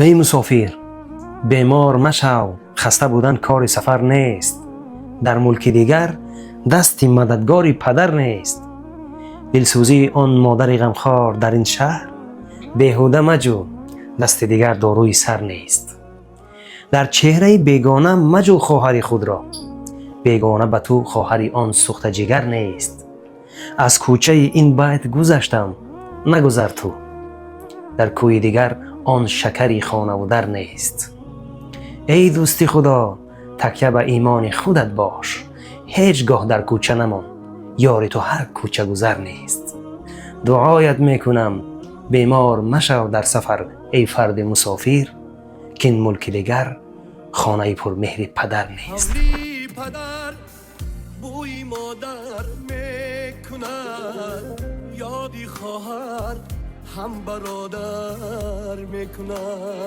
ای مسافر، بیمار مشو، خسته بودن کار سفر نیست. در ملک دیگر دست مددگاری پدر نیست. دلسوزی آن مادر غمخوار در این شهر، بیهوده مجو، دست دیگر داروی سر نیست. در چهره بیگانه مجو خواهر خود را، بیگانه به تو خواهر آن سوخت جگر نیست. از کوچه این بیت گذشتم، نگذر تو، در کوی دیگر آن شکری خانه و در نیست. ای دوستی خدا، تکیه به ایمان خودت باش، هیچگاه در کوچه نمان، یار تو هر کوچه گذر نیست. دعایت میکنم بیمار مشو در سفر ای فرد مسافر، که این ملک دیگر خانه پر مهر پدر نیست. پدر بوی مادر میکند، یادی خواهر هم برادر میکند.